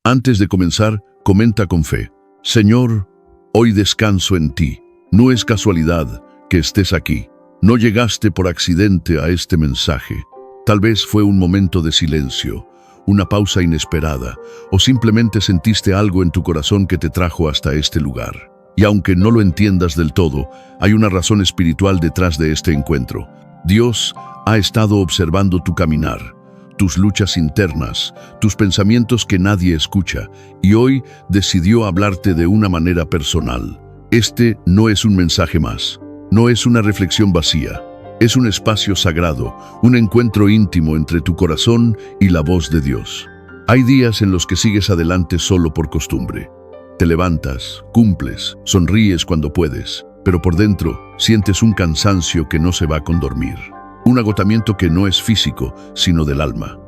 Antes de comenzar, comenta con fe: Señor, hoy descanso en ti. No es casualidad que estés aquí. No llegaste por accidente a este mensaje. Tal vez fue un momento de silencio, una pausa inesperada, o simplemente sentiste algo en tu corazón que te trajo hasta este lugar. Y aunque no lo entiendas del todo, hay una razón espiritual detrás de este encuentro. Dios ha estado observando tu caminar, tus luchas internas, tus pensamientos que nadie escucha, y hoy decidió hablarte de una manera personal. Este no es un mensaje más, no es una reflexión vacía, es un espacio sagrado, un encuentro íntimo entre tu corazón y la voz de Dios. Hay días en los que sigues adelante solo por costumbre. Te levantas, cumples, sonríes cuando puedes, pero por dentro sientes un cansancio que no se va con dormir. Un agotamiento que no es físico, sino del alma.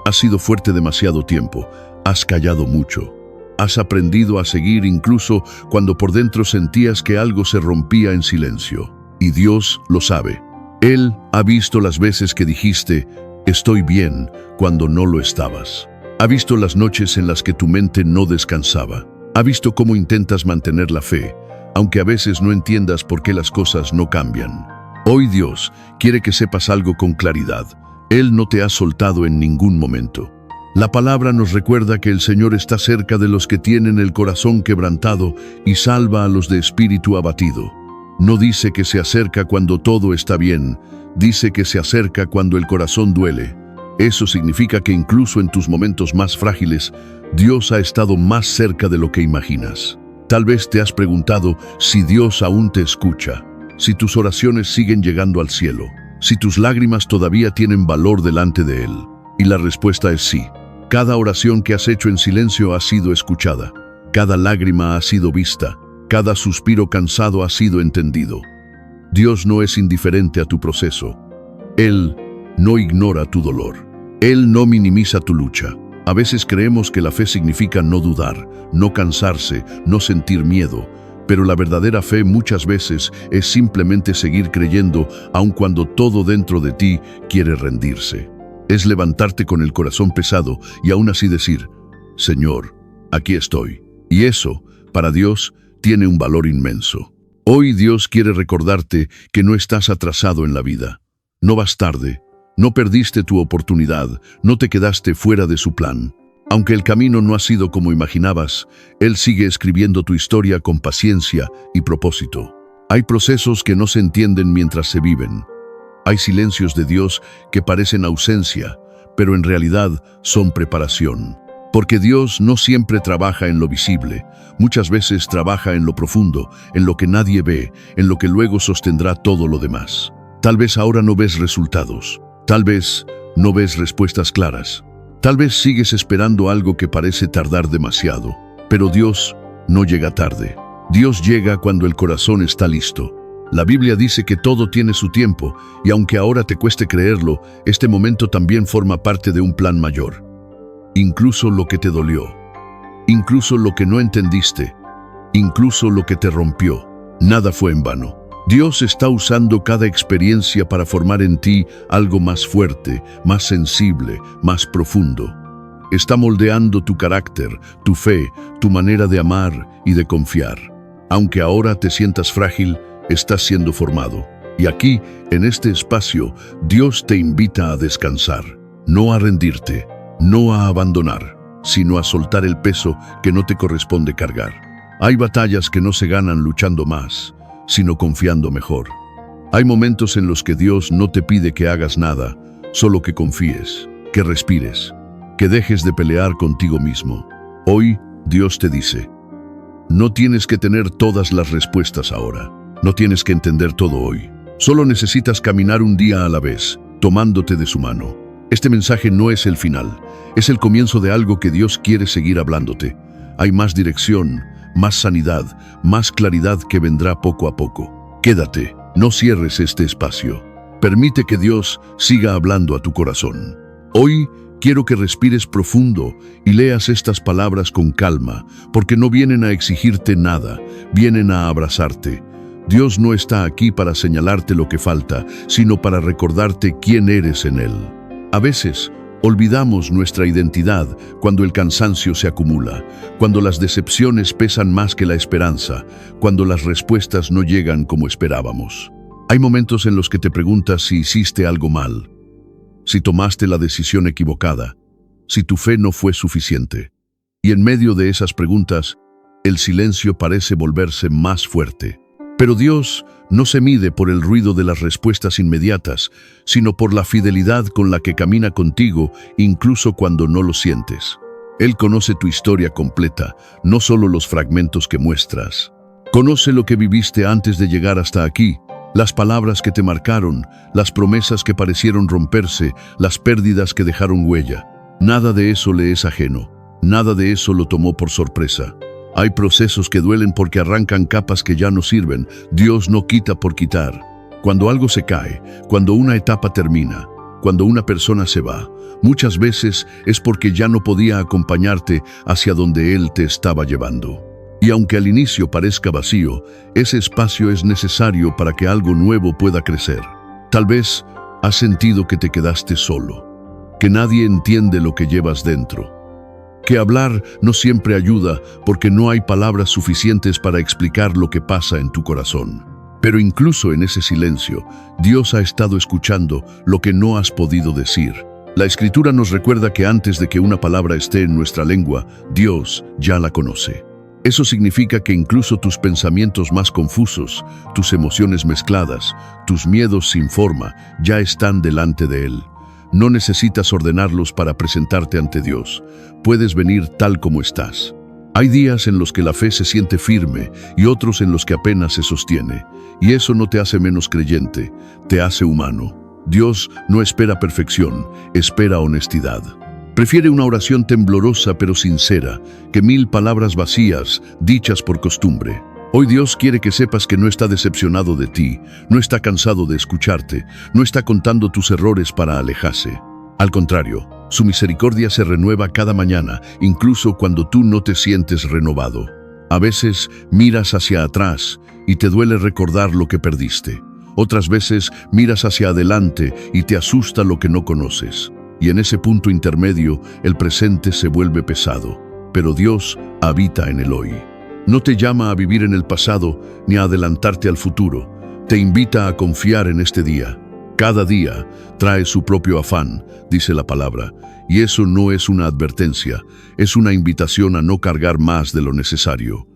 Has sido fuerte demasiado tiempo, has callado mucho. Has aprendido a seguir incluso cuando por dentro sentías que algo se rompía en silencio. Y Dios lo sabe. Él ha visto las veces que dijiste, estoy bien, cuando no lo estabas. Ha visto las noches en las que tu mente no descansaba. Ha visto cómo intentas mantener la fe, aunque a veces no entiendas por qué las cosas no cambian. Hoy Dios quiere que sepas algo con claridad. Él no te ha soltado en ningún momento. La palabra nos recuerda que el Señor está cerca de los que tienen el corazón quebrantado y salva a los de espíritu abatido. No dice que se acerca cuando todo está bien, dice que se acerca cuando el corazón duele. Eso significa que incluso en tus momentos más frágiles, Dios ha estado más cerca de lo que imaginas. Tal vez te has preguntado si Dios aún te escucha, si tus oraciones siguen llegando al cielo, si tus lágrimas todavía tienen valor delante de Él. Y la respuesta es sí. Cada oración que has hecho en silencio ha sido escuchada. Cada lágrima ha sido vista. Cada suspiro cansado ha sido entendido. Dios no es indiferente a tu proceso. Él no ignora tu dolor. Él no minimiza tu lucha. A veces creemos que la fe significa no dudar, no cansarse, no sentir miedo. Pero la verdadera fe muchas veces es simplemente seguir creyendo aun cuando todo dentro de ti quiere rendirse. Es levantarte con el corazón pesado y aún así decir, Señor, aquí estoy. Y eso, para Dios, tiene un valor inmenso. Hoy Dios quiere recordarte que no estás atrasado en la vida. No vas tarde, no perdiste tu oportunidad, no te quedaste fuera de su plan. Aunque el camino no ha sido como imaginabas, Él sigue escribiendo tu historia con paciencia y propósito. Hay procesos que no se entienden mientras se viven. Hay silencios de Dios que parecen ausencia, pero en realidad son preparación. Porque Dios no siempre trabaja en lo visible, muchas veces trabaja en lo profundo, en lo que nadie ve, en lo que luego sostendrá todo lo demás. Tal vez ahora no ves resultados, tal vez no ves respuestas claras. Tal vez sigues esperando algo que parece tardar demasiado, pero Dios no llega tarde. Dios llega cuando el corazón está listo. La Biblia dice que todo tiene su tiempo, y aunque ahora te cueste creerlo, este momento también forma parte de un plan mayor. Incluso lo que te dolió, incluso lo que no entendiste, incluso lo que te rompió, nada fue en vano. Dios está usando cada experiencia para formar en ti algo más fuerte, más sensible, más profundo. Está moldeando tu carácter, tu fe, tu manera de amar y de confiar. Aunque ahora te sientas frágil, estás siendo formado. Y aquí, en este espacio, Dios te invita a descansar, no a rendirte, no a abandonar, sino a soltar el peso que no te corresponde cargar. Hay batallas que no se ganan luchando más, sino confiando mejor. Hay momentos en los que Dios no te pide que hagas nada, solo que confíes, que respires, que dejes de pelear contigo mismo. Hoy, Dios te dice, no tienes que tener todas las respuestas ahora, no tienes que entender todo hoy. Solo necesitas caminar un día a la vez, tomándote de su mano. Este mensaje no es el final, es el comienzo de algo que Dios quiere seguir hablándote. Hay más dirección, más sanidad, más claridad que vendrá poco a poco. Quédate, no cierres este espacio. Permite que Dios siga hablando a tu corazón. Hoy quiero que respires profundo y leas estas palabras con calma, porque no vienen a exigirte nada, vienen a abrazarte. Dios no está aquí para señalarte lo que falta, sino para recordarte quién eres en Él. A veces, Olvidamos nuestra identidad cuando el cansancio se acumula, cuando las decepciones pesan más que la esperanza, cuando las respuestas no llegan como esperábamos. Hay momentos en los que te preguntas si hiciste algo mal, si tomaste la decisión equivocada, si tu fe no fue suficiente. Y en medio de esas preguntas, el silencio parece volverse más fuerte. Pero Dios no se mide por el ruido de las respuestas inmediatas, sino por la fidelidad con la que camina contigo, incluso cuando no lo sientes. Él conoce tu historia completa, no solo los fragmentos que muestras. Conoce lo que viviste antes de llegar hasta aquí, las palabras que te marcaron, las promesas que parecieron romperse, las pérdidas que dejaron huella. Nada de eso le es ajeno, nada de eso lo tomó por sorpresa. Hay procesos que duelen porque arrancan capas que ya no sirven. Dios no quita por quitar. Cuando algo se cae, cuando una etapa termina, cuando una persona se va, muchas veces es porque ya no podía acompañarte hacia donde Él te estaba llevando. Y aunque al inicio parezca vacío, ese espacio es necesario para que algo nuevo pueda crecer. Tal vez has sentido que te quedaste solo, que nadie entiende lo que llevas dentro, que hablar no siempre ayuda porque no hay palabras suficientes para explicar lo que pasa en tu corazón. Pero incluso en ese silencio, Dios ha estado escuchando lo que no has podido decir. La Escritura nos recuerda que antes de que una palabra esté en nuestra lengua, Dios ya la conoce. Eso significa que incluso tus pensamientos más confusos, tus emociones mezcladas, tus miedos sin forma, ya están delante de Él. No necesitas ordenarlos para presentarte ante Dios. Puedes venir tal como estás. Hay días en los que la fe se siente firme y otros en los que apenas se sostiene. Y eso no te hace menos creyente, te hace humano. Dios no espera perfección, espera honestidad. Prefiere una oración temblorosa pero sincera que 1000 palabras vacías, dichas por costumbre. Hoy Dios quiere que sepas que no está decepcionado de ti, no está cansado de escucharte, no está contando tus errores para alejarse. Al contrario, su misericordia se renueva cada mañana, incluso cuando tú no te sientes renovado. A veces miras hacia atrás y te duele recordar lo que perdiste. Otras veces miras hacia adelante y te asusta lo que no conoces. Y en ese punto intermedio, el presente se vuelve pesado. Pero Dios habita en el hoy. No te llama a vivir en el pasado ni a adelantarte al futuro. Te invita a confiar en este día. Cada día trae su propio afán, dice la palabra, y eso no es una advertencia, es una invitación a no cargar más de lo necesario.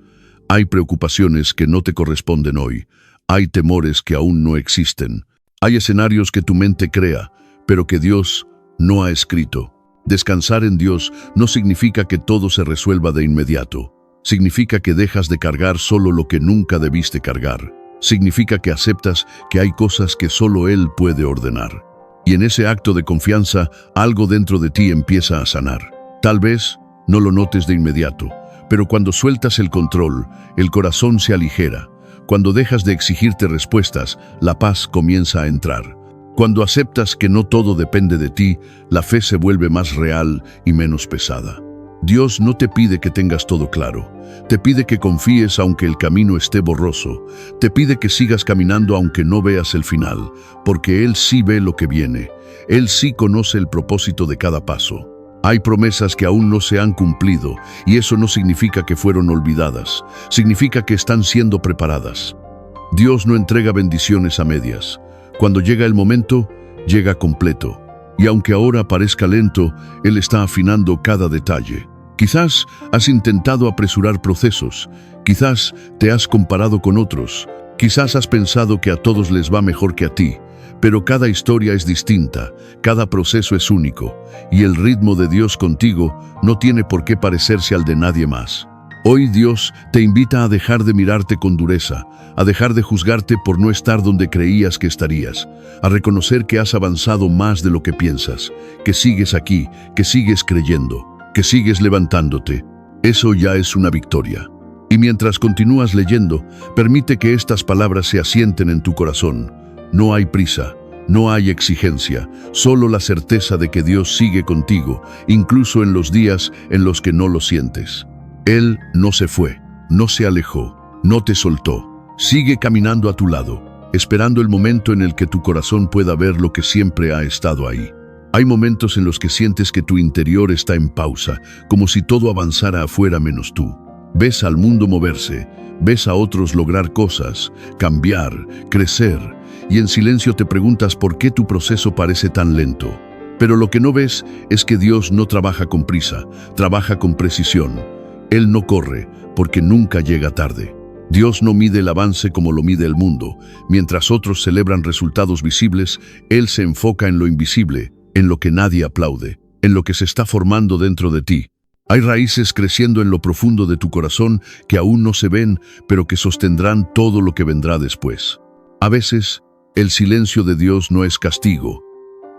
Hay preocupaciones que no te corresponden hoy, hay temores que aún no existen, hay escenarios que tu mente crea, pero que Dios no ha escrito. Descansar en Dios no significa que todo se resuelva de inmediato. Significa que dejas de cargar solo lo que nunca debiste cargar. Significa que aceptas que hay cosas que solo Él puede ordenar. Y en ese acto de confianza, algo dentro de ti empieza a sanar. Tal vez no lo notes de inmediato, pero cuando sueltas el control, el corazón se aligera. Cuando dejas de exigirte respuestas, la paz comienza a entrar. Cuando aceptas que no todo depende de ti, la fe se vuelve más real y menos pesada. Dios no te pide que tengas todo claro. Te pide que confíes aunque el camino esté borroso. Te pide que sigas caminando aunque no veas el final, porque Él sí ve lo que viene. Él sí conoce el propósito de cada paso. Hay promesas que aún no se han cumplido, y eso no significa que fueron olvidadas. Significa que están siendo preparadas. Dios no entrega bendiciones a medias. Cuando llega el momento, llega completo. Y aunque ahora parezca lento, Él está afinando cada detalle. Quizás has intentado apresurar procesos, quizás te has comparado con otros, quizás has pensado que a todos les va mejor que a ti, pero cada historia es distinta, cada proceso es único, y el ritmo de Dios contigo no tiene por qué parecerse al de nadie más. Hoy Dios te invita a dejar de mirarte con dureza, a dejar de juzgarte por no estar donde creías que estarías, a reconocer que has avanzado más de lo que piensas, que sigues aquí, que sigues creyendo, que sigues levantándote. Eso ya es una victoria. Y mientras continúas leyendo, permite que estas palabras se asienten en tu corazón. No hay prisa, no hay exigencia, solo la certeza de que Dios sigue contigo, incluso en los días en los que no lo sientes. Él no se fue, no se alejó, no te soltó. Sigue caminando a tu lado, esperando el momento en el que tu corazón pueda ver lo que siempre ha estado ahí. Hay momentos en los que sientes que tu interior está en pausa, como si todo avanzara afuera menos tú. Ves al mundo moverse, ves a otros lograr cosas, cambiar, crecer, y en silencio te preguntas por qué tu proceso parece tan lento. Pero lo que no ves es que Dios no trabaja con prisa, trabaja con precisión. Él no corre, porque nunca llega tarde. Dios no mide el avance como lo mide el mundo. Mientras otros celebran resultados visibles, Él se enfoca en lo invisible, en lo que nadie aplaude, en lo que se está formando dentro de ti. Hay raíces creciendo en lo profundo de tu corazón que aún no se ven, pero que sostendrán todo lo que vendrá después. A veces, el silencio de Dios no es castigo,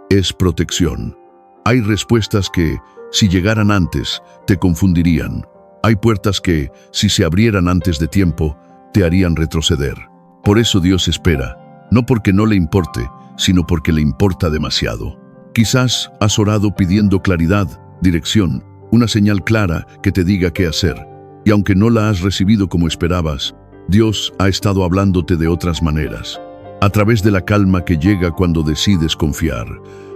es protección. Hay respuestas que, si llegaran antes, te confundirían. Hay puertas que, si se abrieran antes de tiempo, te harían retroceder. Por eso Dios espera, no porque no le importe, sino porque le importa demasiado. Quizás has orado pidiendo claridad, dirección, una señal clara que te diga qué hacer. Y aunque no la has recibido como esperabas, Dios ha estado hablándote de otras maneras. A través de la calma que llega cuando decides confiar.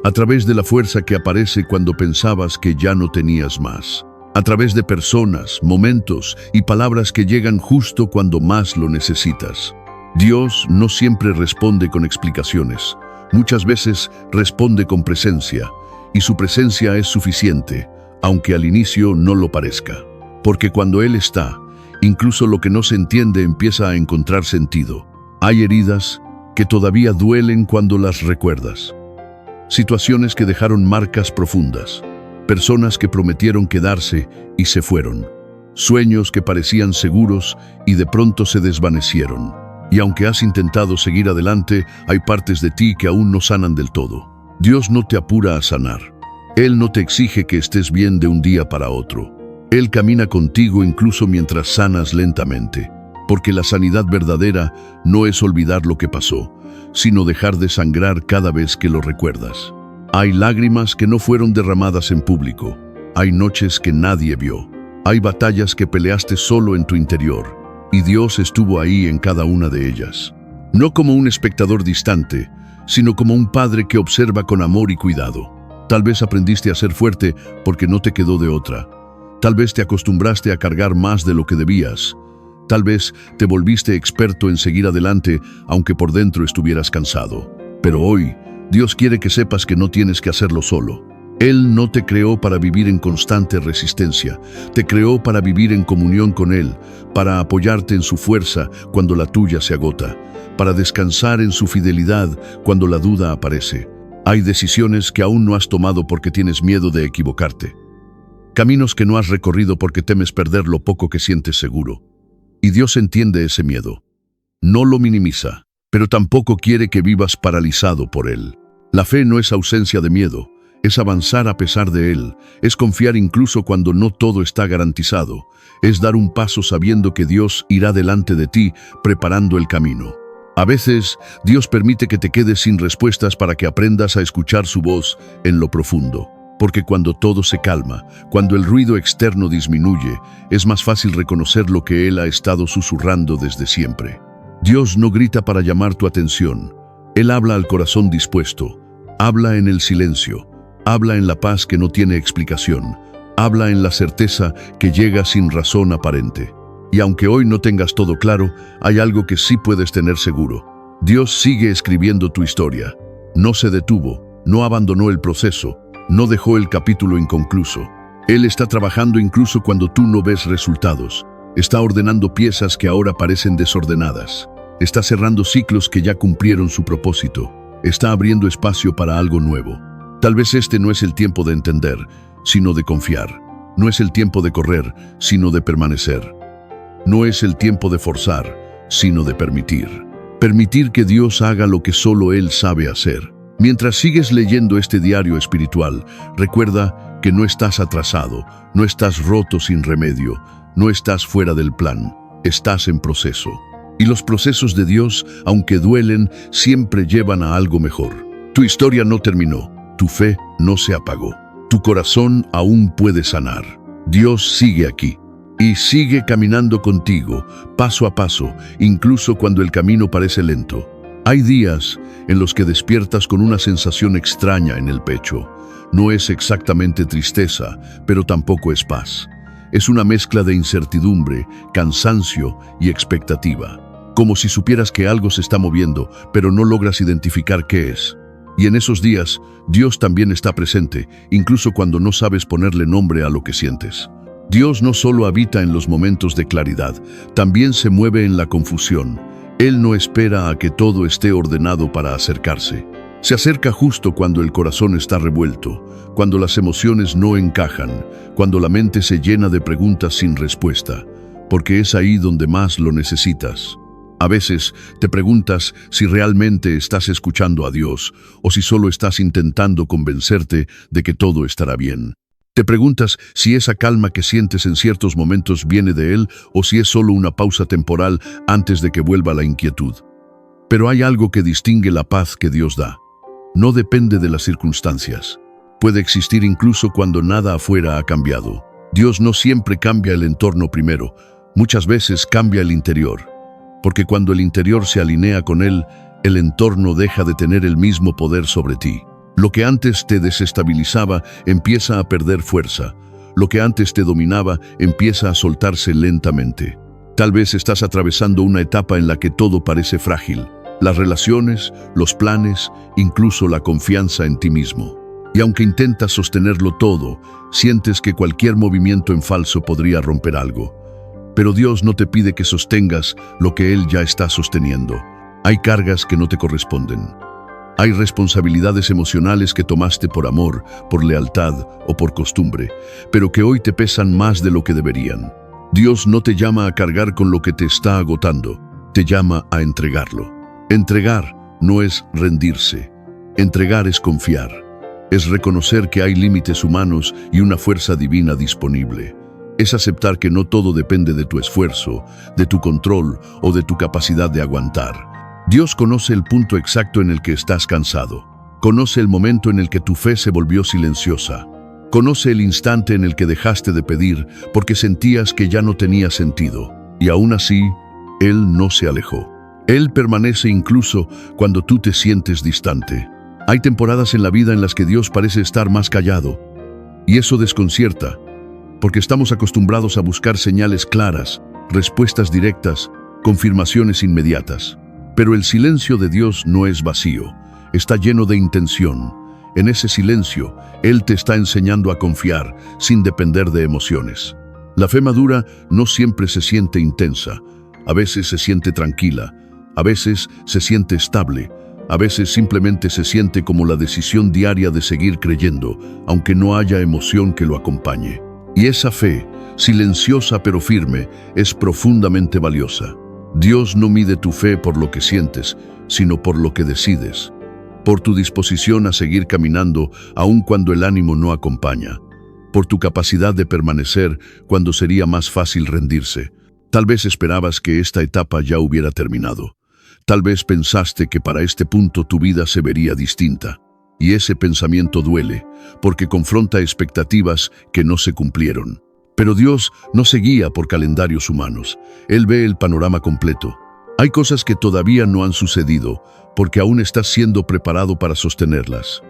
A través de la fuerza que aparece cuando pensabas que ya no tenías más. A través de personas, momentos y palabras que llegan justo cuando más lo necesitas. Dios no siempre responde con explicaciones. Muchas veces responde con presencia. Y su presencia es suficiente, aunque al inicio no lo parezca. Porque cuando Él está, incluso lo que no se entiende empieza a encontrar sentido. Hay heridas que todavía duelen cuando las recuerdas. Situaciones que dejaron marcas profundas. Personas que prometieron quedarse y se fueron. Sueños que parecían seguros y de pronto se desvanecieron. Y aunque has intentado seguir adelante, hay partes de ti que aún no sanan del todo. Dios no te apura a sanar. Él no te exige que estés bien de un día para otro. Él camina contigo incluso mientras sanas lentamente. Porque la sanidad verdadera no es olvidar lo que pasó, sino dejar de sangrar cada vez que lo recuerdas. Hay lágrimas que no fueron derramadas en público. Hay noches que nadie vio. Hay batallas que peleaste solo en tu interior. Y Dios estuvo ahí en cada una de ellas. No como un espectador distante, sino como un padre que observa con amor y cuidado. Tal vez aprendiste a ser fuerte porque no te quedó de otra. Tal vez te acostumbraste a cargar más de lo que debías. Tal vez te volviste experto en seguir adelante, aunque por dentro estuvieras cansado. Pero hoy, Dios quiere que sepas que no tienes que hacerlo solo. Él no te creó para vivir en constante resistencia. Te creó para vivir en comunión con Él, para apoyarte en su fuerza cuando la tuya se agota, para descansar en su fidelidad cuando la duda aparece. Hay decisiones que aún no has tomado porque tienes miedo de equivocarte. Caminos que no has recorrido porque temes perder lo poco que sientes seguro. Y Dios entiende ese miedo. No lo minimiza, pero tampoco quiere que vivas paralizado por él. La fe no es ausencia de miedo, es avanzar a pesar de él, es confiar incluso cuando no todo está garantizado, es dar un paso sabiendo que Dios irá delante de ti, preparando el camino. A veces, Dios permite que te quedes sin respuestas para que aprendas a escuchar su voz en lo profundo. Porque cuando todo se calma, cuando el ruido externo disminuye, es más fácil reconocer lo que Él ha estado susurrando desde siempre. Dios no grita para llamar tu atención. Él habla al corazón dispuesto. Habla en el silencio. Habla en la paz que no tiene explicación. Habla en la certeza que llega sin razón aparente. Y aunque hoy no tengas todo claro, hay algo que sí puedes tener seguro. Dios sigue escribiendo tu historia. No se detuvo, no abandonó el proceso. No dejó el capítulo inconcluso. Él está trabajando incluso cuando tú no ves resultados. Está ordenando piezas que ahora parecen desordenadas. Está cerrando ciclos que ya cumplieron su propósito. Está abriendo espacio para algo nuevo. Tal vez este no es el tiempo de entender, sino de confiar. No es el tiempo de correr, sino de permanecer. No es el tiempo de forzar, sino de permitir. Permitir que Dios haga lo que solo Él sabe hacer. Mientras sigues leyendo este diario espiritual, recuerda que no estás atrasado, no estás roto sin remedio, no estás fuera del plan, estás en proceso. Y los procesos de Dios, aunque duelen, siempre llevan a algo mejor. Tu historia no terminó, tu fe no se apagó, tu corazón aún puede sanar. Dios sigue aquí y sigue caminando contigo, paso a paso, incluso cuando el camino parece lento. Hay días en los que despiertas con una sensación extraña en el pecho. No es exactamente tristeza, pero tampoco es paz. Es una mezcla de incertidumbre, cansancio y expectativa. Como si supieras que algo se está moviendo, pero no logras identificar qué es. Y en esos días, Dios también está presente, incluso cuando no sabes ponerle nombre a lo que sientes. Dios no solo habita en los momentos de claridad, también se mueve en la confusión. Él no espera a que todo esté ordenado para acercarse. Se acerca justo cuando el corazón está revuelto, cuando las emociones no encajan, cuando la mente se llena de preguntas sin respuesta, porque es ahí donde más lo necesitas. A veces te preguntas si realmente estás escuchando a Dios o si solo estás intentando convencerte de que todo estará bien. Te preguntas si esa calma que sientes en ciertos momentos viene de Él o si es solo una pausa temporal antes de que vuelva la inquietud. Pero hay algo que distingue la paz que Dios da. No depende de las circunstancias. Puede existir incluso cuando nada afuera ha cambiado. Dios no siempre cambia el entorno primero, muchas veces cambia el interior. Porque cuando el interior se alinea con Él, el entorno deja de tener el mismo poder sobre ti. Lo que antes te desestabilizaba empieza a perder fuerza. Lo que antes te dominaba empieza a soltarse lentamente. Tal vez estás atravesando una etapa en la que todo parece frágil. Las relaciones, los planes, incluso la confianza en ti mismo. Y aunque intentas sostenerlo todo, sientes que cualquier movimiento en falso podría romper algo. Pero Dios no te pide que sostengas lo que Él ya está sosteniendo. Hay cargas que no te corresponden. Hay responsabilidades emocionales que tomaste por amor, por lealtad o por costumbre, pero que hoy te pesan más de lo que deberían. Dios no te llama a cargar con lo que te está agotando, te llama a entregarlo. Entregar no es rendirse. Entregar es confiar. Es reconocer que hay límites humanos y una fuerza divina disponible. Es aceptar que no todo depende de tu esfuerzo, de tu control o de tu capacidad de aguantar. Dios conoce el punto exacto en el que estás cansado. Conoce el momento en el que tu fe se volvió silenciosa. Conoce el instante en el que dejaste de pedir porque sentías que ya no tenía sentido. Y aún así, Él no se alejó. Él permanece incluso cuando tú te sientes distante. Hay temporadas en la vida en las que Dios parece estar más callado. Y eso desconcierta, porque estamos acostumbrados a buscar señales claras, respuestas directas, confirmaciones inmediatas. Pero el silencio de Dios no es vacío, está lleno de intención. En ese silencio, Él te está enseñando a confiar, sin depender de emociones. La fe madura no siempre se siente intensa, a veces se siente tranquila, a veces se siente estable, a veces simplemente se siente como la decisión diaria de seguir creyendo, aunque no haya emoción que lo acompañe. Y esa fe, silenciosa pero firme, es profundamente valiosa. Dios no mide tu fe por lo que sientes, sino por lo que decides, por tu disposición a seguir caminando aun cuando el ánimo no acompaña, por tu capacidad de permanecer cuando sería más fácil rendirse. Tal vez esperabas que esta etapa ya hubiera terminado. Tal vez pensaste que para este punto tu vida se vería distinta. Y ese pensamiento duele, porque confronta expectativas que no se cumplieron. Pero Dios no se guía por calendarios humanos. Él ve el panorama completo. Hay cosas que todavía no han sucedido, porque aún estás siendo preparado para sostenerlas.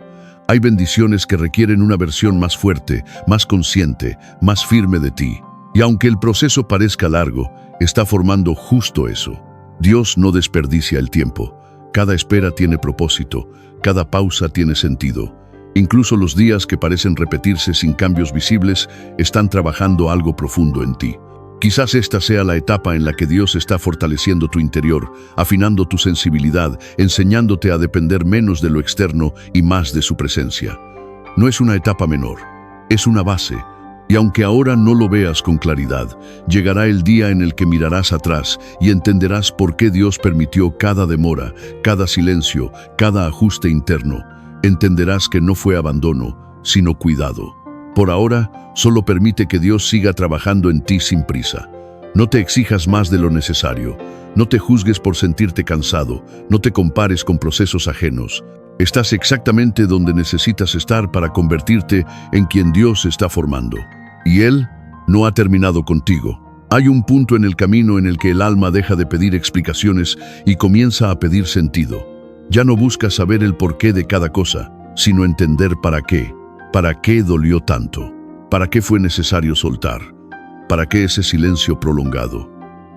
Hay bendiciones que requieren una versión más fuerte, más consciente, más firme de ti. Y aunque el proceso parezca largo, está formando justo eso. Dios no desperdicia el tiempo. Cada espera tiene propósito, cada pausa tiene sentido. Incluso los días que parecen repetirse sin cambios visibles están trabajando algo profundo en ti. Quizás esta sea la etapa en la que Dios está fortaleciendo tu interior, afinando tu sensibilidad, enseñándote a depender menos de lo externo y más de su presencia. No es una etapa menor, es una base. Y aunque ahora no lo veas con claridad, llegará el día en el que mirarás atrás y entenderás por qué Dios permitió cada demora, cada silencio, cada ajuste interno. Entenderás que no fue abandono, sino cuidado. Por ahora, solo permite que Dios siga trabajando en ti sin prisa. No te exijas más de lo necesario. No te juzgues por sentirte cansado. No te compares con procesos ajenos. Estás exactamente donde necesitas estar para convertirte en quien Dios está formando. Y Él no ha terminado contigo. Hay un punto en el camino en el que el alma deja de pedir explicaciones y comienza a pedir sentido. Ya no buscas saber el porqué de cada cosa, sino entender para qué. ¿Para qué dolió tanto? ¿Para qué fue necesario soltar? ¿Para qué ese silencio prolongado?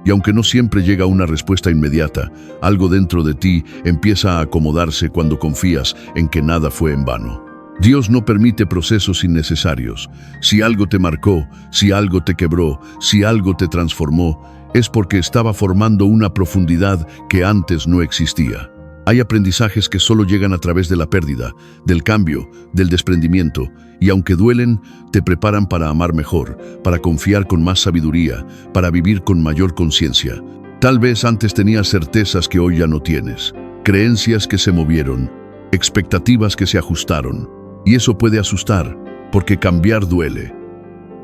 Y aunque no siempre llega una respuesta inmediata, algo dentro de ti empieza a acomodarse cuando confías en que nada fue en vano. Dios no permite procesos innecesarios. Si algo te marcó, si algo te quebró, si algo te transformó, es porque estaba formando una profundidad que antes no existía. Hay aprendizajes que solo llegan a través de la pérdida, del cambio, del desprendimiento, y aunque duelen, te preparan para amar mejor, para confiar con más sabiduría, para vivir con mayor conciencia. Tal vez antes tenías certezas que hoy ya no tienes, creencias que se movieron, expectativas que se ajustaron. Y eso puede asustar, porque cambiar duele.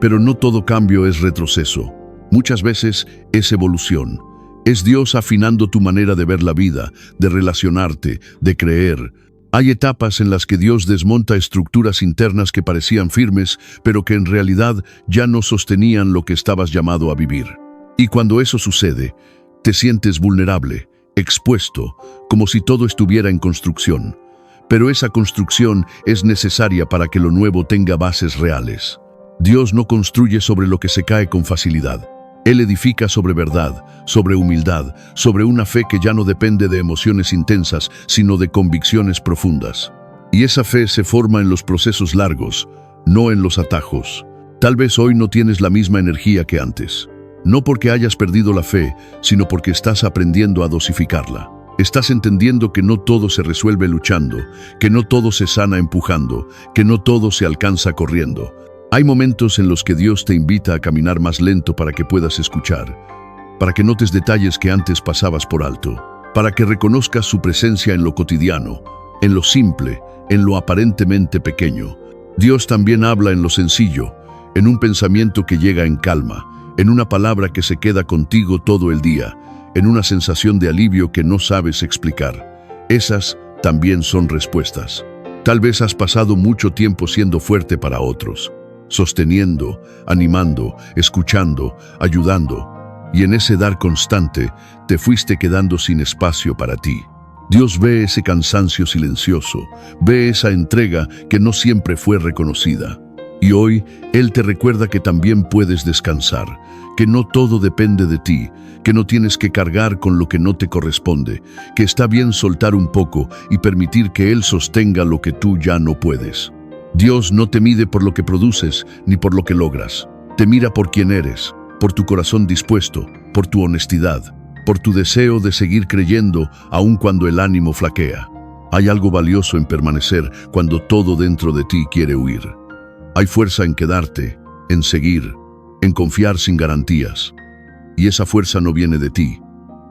Pero no todo cambio es retroceso. Muchas veces es evolución. Es Dios afinando tu manera de ver la vida, de relacionarte, de creer. Hay etapas en las que Dios desmonta estructuras internas que parecían firmes, pero que en realidad ya no sostenían lo que estabas llamado a vivir. Y cuando eso sucede, te sientes vulnerable, expuesto, como si todo estuviera en construcción. Pero esa construcción es necesaria para que lo nuevo tenga bases reales. Dios no construye sobre lo que se cae con facilidad. Él edifica sobre verdad, sobre humildad, sobre una fe que ya no depende de emociones intensas, sino de convicciones profundas. Y esa fe se forma en los procesos largos, no en los atajos. Tal vez hoy no tienes la misma energía que antes. No porque hayas perdido la fe, sino porque estás aprendiendo a dosificarla. Estás entendiendo que no todo se resuelve luchando, que no todo se sana empujando, que no todo se alcanza corriendo. Hay momentos en los que Dios te invita a caminar más lento para que puedas escuchar, para que notes detalles que antes pasabas por alto, para que reconozcas su presencia en lo cotidiano, en lo simple, en lo aparentemente pequeño. Dios también habla en lo sencillo, en un pensamiento que llega en calma, en una palabra que se queda contigo todo el día, en una sensación de alivio que no sabes explicar. Esas también son respuestas. Tal vez has pasado mucho tiempo siendo fuerte para otros, sosteniendo, animando, escuchando, ayudando, y en ese dar constante te fuiste quedando sin espacio para ti. Dios ve ese cansancio silencioso, ve esa entrega que no siempre fue reconocida. Y hoy Él te recuerda que también puedes descansar, que no todo depende de ti, que no tienes que cargar con lo que no te corresponde, que está bien soltar un poco y permitir que Él sostenga lo que tú ya no puedes. Dios no te mide por lo que produces ni por lo que logras. Te mira por quién eres, por tu corazón dispuesto, por tu honestidad, por tu deseo de seguir creyendo aun cuando el ánimo flaquea. Hay algo valioso en permanecer cuando todo dentro de ti quiere huir. Hay fuerza en quedarte, en seguir, en confiar sin garantías. Y esa fuerza no viene de ti,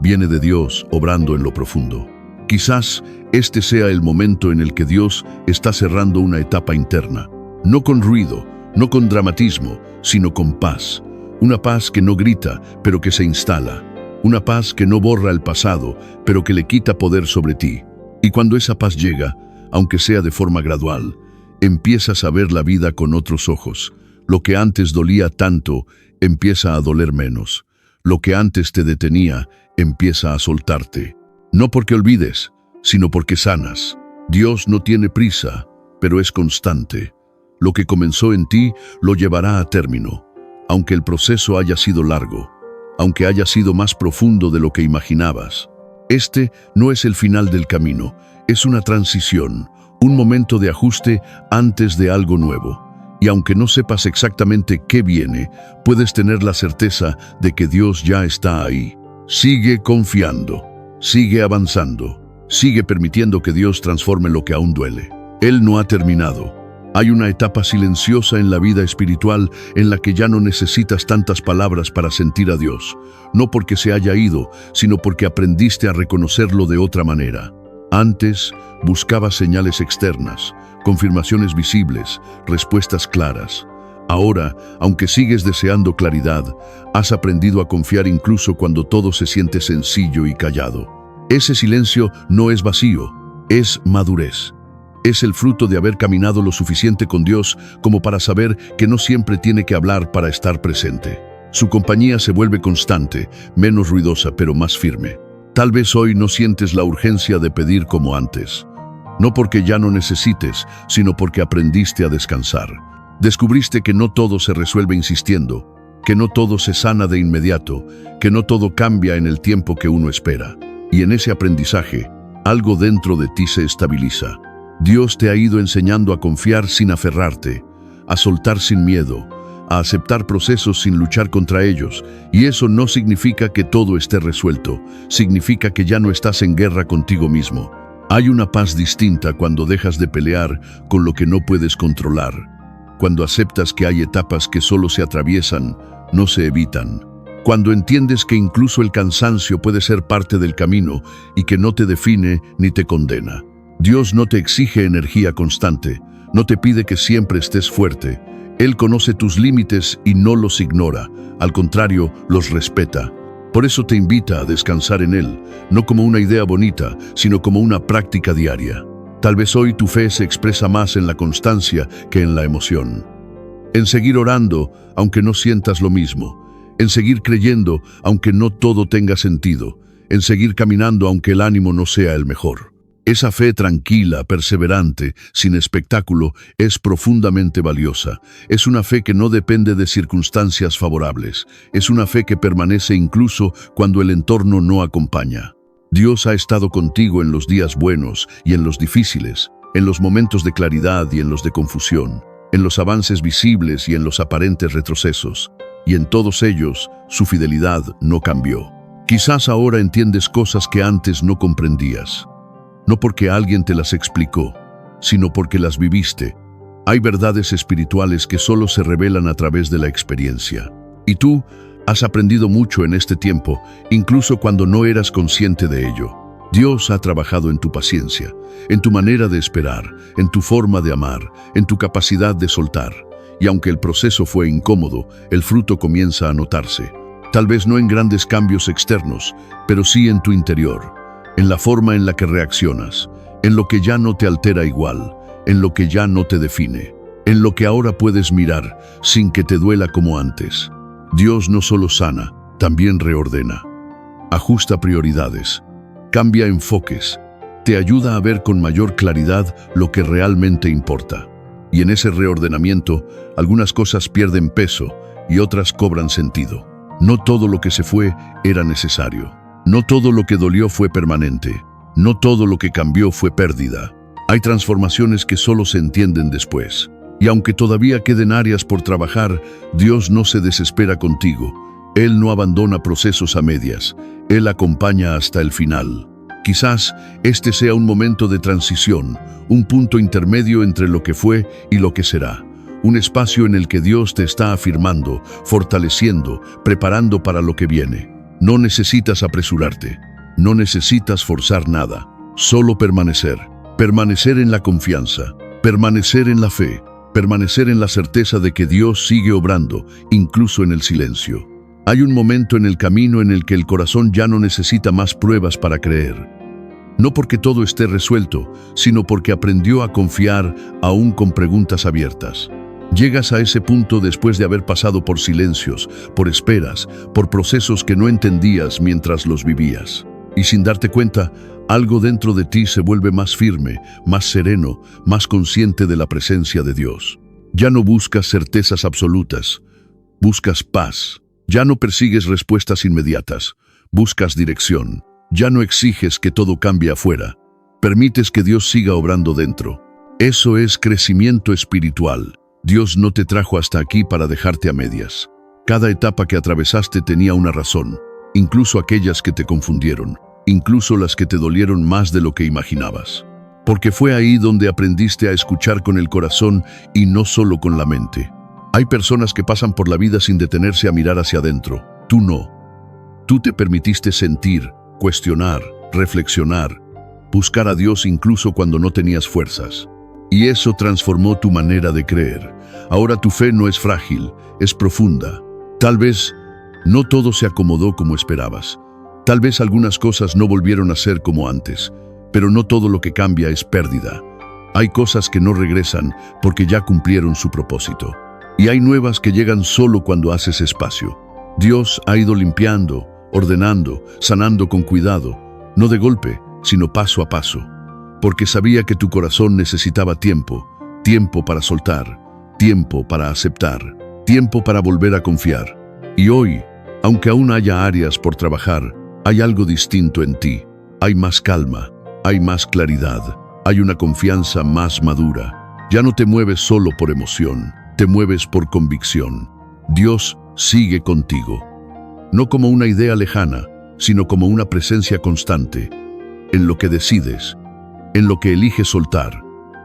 viene de Dios obrando en lo profundo. Quizás este sea el momento en el que Dios está cerrando una etapa interna, no con ruido, no con dramatismo, sino con paz. Una paz que no grita, pero que se instala. Una paz que no borra el pasado, pero que le quita poder sobre ti. Y cuando esa paz llega, aunque sea de forma gradual, empiezas a ver la vida con otros ojos. Lo que antes dolía tanto, empieza a doler menos. Lo que antes te detenía, empieza a soltarte. No porque olvides, sino porque sanas. Dios no tiene prisa, pero es constante. Lo que comenzó en ti lo llevará a término, aunque el proceso haya sido largo, aunque haya sido más profundo de lo que imaginabas. Este no es el final del camino, es una transición, un momento de ajuste antes de algo nuevo. Y aunque no sepas exactamente qué viene, puedes tener la certeza de que Dios ya está ahí. Sigue confiando, sigue avanzando, sigue permitiendo que Dios transforme lo que aún duele. Él no ha terminado. Hay una etapa silenciosa en la vida espiritual en la que ya no necesitas tantas palabras para sentir a Dios, no porque se haya ido, sino porque aprendiste a reconocerlo de otra manera. Antes, buscabas señales externas, confirmaciones visibles, respuestas claras. Ahora, aunque sigues deseando claridad, has aprendido a confiar incluso cuando todo se siente sencillo y callado. Ese silencio no es vacío, es madurez. Es el fruto de haber caminado lo suficiente con Dios como para saber que no siempre tiene que hablar para estar presente. Su compañía se vuelve constante, menos ruidosa pero más firme. Tal vez hoy no sientes la urgencia de pedir como antes. No porque ya no necesites, sino porque aprendiste a descansar. Descubriste que no todo se resuelve insistiendo, que no todo se sana de inmediato, que no todo cambia en el tiempo que uno espera. Y en ese aprendizaje, algo dentro de ti se estabiliza. Dios te ha ido enseñando a confiar sin aferrarte, a soltar sin miedo, a aceptar procesos sin luchar contra ellos. Y eso no significa que todo esté resuelto, significa que ya no estás en guerra contigo mismo. Hay una paz distinta cuando dejas de pelear con lo que no puedes controlar, cuando aceptas que hay etapas que solo se atraviesan, no se evitan. Cuando entiendes que incluso el cansancio puede ser parte del camino y que no te define ni te condena. Dios no te exige energía constante, no te pide que siempre estés fuerte. Él conoce tus límites y no los ignora, al contrario, los respeta. Por eso te invita a descansar en Él, no como una idea bonita, sino como una práctica diaria. Tal vez hoy tu fe se expresa más en la constancia que en la emoción. En seguir orando, aunque no sientas lo mismo. En seguir creyendo, aunque no todo tenga sentido. En seguir caminando, aunque el ánimo no sea el mejor. Esa fe tranquila, perseverante, sin espectáculo, es profundamente valiosa. Es una fe que no depende de circunstancias favorables. Es una fe que permanece incluso cuando el entorno no acompaña. Dios ha estado contigo en los días buenos y en los difíciles, en los momentos de claridad y en los de confusión, en los avances visibles y en los aparentes retrocesos. Y en todos ellos, su fidelidad no cambió. Quizás ahora entiendes cosas que antes no comprendías. No porque alguien te las explicó, sino porque las viviste. Hay verdades espirituales que solo se revelan a través de la experiencia. Y tú has aprendido mucho en este tiempo, incluso cuando no eras consciente de ello. Dios ha trabajado en tu paciencia, en tu manera de esperar, en tu forma de amar, en tu capacidad de soltar. Y aunque el proceso fue incómodo, el fruto comienza a notarse. Tal vez no en grandes cambios externos, pero sí en tu interior. En la forma en la que reaccionas, en lo que ya no te altera igual, en lo que ya no te define, en lo que ahora puedes mirar sin que te duela como antes. Dios no solo sana, también reordena. Ajusta prioridades, cambia enfoques, te ayuda a ver con mayor claridad lo que realmente importa. Y en ese reordenamiento, algunas cosas pierden peso y otras cobran sentido. No todo lo que se fue era necesario. No todo lo que dolió fue permanente. No todo lo que cambió fue pérdida. Hay transformaciones que solo se entienden después. Y aunque todavía queden áreas por trabajar, Dios no se desespera contigo. Él no abandona procesos a medias. Él acompaña hasta el final. Quizás este sea un momento de transición, un punto intermedio entre lo que fue y lo que será. Un espacio en el que Dios te está afirmando, fortaleciendo, preparando para lo que viene. No necesitas apresurarte, no necesitas forzar nada, solo permanecer. Permanecer en la confianza, permanecer en la fe, permanecer en la certeza de que Dios sigue obrando, incluso en el silencio. Hay un momento en el camino en el que el corazón ya no necesita más pruebas para creer. No porque todo esté resuelto, sino porque aprendió a confiar aún con preguntas abiertas. Llegas a ese punto después de haber pasado por silencios, por esperas, por procesos que no entendías mientras los vivías. Y sin darte cuenta, algo dentro de ti se vuelve más firme, más sereno, más consciente de la presencia de Dios. Ya no buscas certezas absolutas, buscas paz. Ya no persigues respuestas inmediatas, buscas dirección. Ya no exiges que todo cambie afuera, permites que Dios siga obrando dentro. Eso es crecimiento espiritual. Dios no te trajo hasta aquí para dejarte a medias. Cada etapa que atravesaste tenía una razón, incluso aquellas que te confundieron, incluso las que te dolieron más de lo que imaginabas. Porque fue ahí donde aprendiste a escuchar con el corazón y no solo con la mente. Hay personas que pasan por la vida sin detenerse a mirar hacia adentro. Tú no. Tú te permitiste sentir, cuestionar, reflexionar, buscar a Dios incluso cuando no tenías fuerzas. Y eso transformó tu manera de creer. Ahora tu fe no es frágil, es profunda. Tal vez no todo se acomodó como esperabas. Tal vez algunas cosas no volvieron a ser como antes, pero no todo lo que cambia es pérdida. Hay cosas que no regresan porque ya cumplieron su propósito. Y hay nuevas que llegan solo cuando haces espacio. Dios ha ido limpiando, ordenando, sanando con cuidado, no de golpe, sino paso a paso. porque sabía que tu corazón necesitaba tiempo, tiempo para soltar, tiempo para aceptar, tiempo para volver a confiar. Y hoy, aunque aún haya áreas por trabajar, hay algo distinto en ti. Hay más calma, hay más claridad, hay una confianza más madura. Ya no te mueves solo por emoción, te mueves por convicción. Dios sigue contigo, no como una idea lejana, sino como una presencia constante, en lo que decides, en lo que eliges soltar,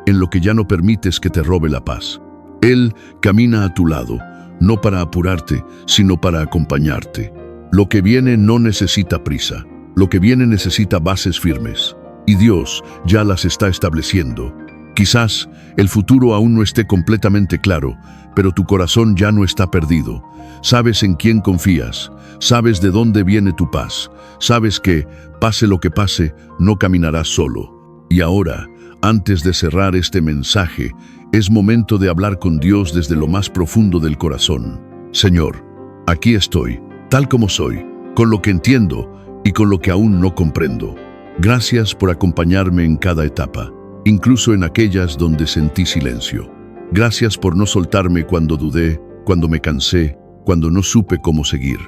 en lo que ya no permites que te robe la paz. Él camina a tu lado, no para apurarte, sino para acompañarte. Lo que viene no necesita prisa, lo que viene necesita bases firmes, y Dios ya las está estableciendo. Quizás el futuro aún no esté completamente claro, pero tu corazón ya no está perdido. Sabes en quién confías, sabes de dónde viene tu paz, sabes que, pase lo que pase, no caminarás solo. Y ahora, antes de cerrar este mensaje, es momento de hablar con Dios desde lo más profundo del corazón. Señor, aquí estoy, tal como soy, con lo que entiendo y con lo que aún no comprendo. Gracias por acompañarme en cada etapa, incluso en aquellas donde sentí silencio. Gracias por no soltarme cuando dudé, cuando me cansé, cuando no supe cómo seguir.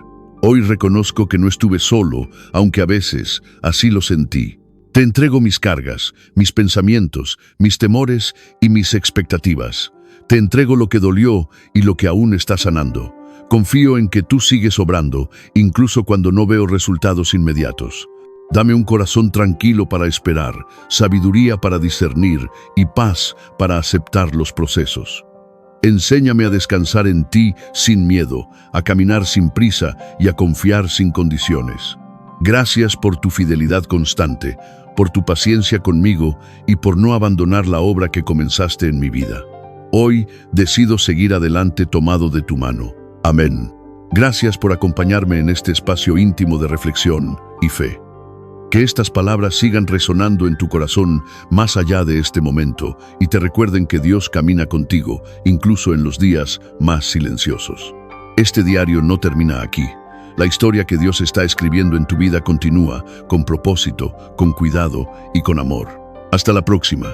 Hoy reconozco que no estuve solo, aunque a veces así lo sentí. Te entrego mis cargas, mis pensamientos, mis temores y mis expectativas. Te entrego lo que dolió y lo que aún está sanando. Confío en que tú sigues obrando, incluso cuando no veo resultados inmediatos. Dame un corazón tranquilo para esperar, sabiduría para discernir y paz para aceptar los procesos. Enséñame a descansar en ti sin miedo, a caminar sin prisa y a confiar sin condiciones. Gracias por tu fidelidad constante, por tu paciencia conmigo y por no abandonar la obra que comenzaste en mi vida. Hoy decido seguir adelante tomado de tu mano. Amén. Gracias por acompañarme en este espacio íntimo de reflexión y fe. Que estas palabras sigan resonando en tu corazón más allá de este momento y te recuerden que Dios camina contigo, incluso en los días más silenciosos. Este diario no termina aquí. La historia que Dios está escribiendo en tu vida continúa, con propósito, con cuidado y con amor. Hasta la próxima.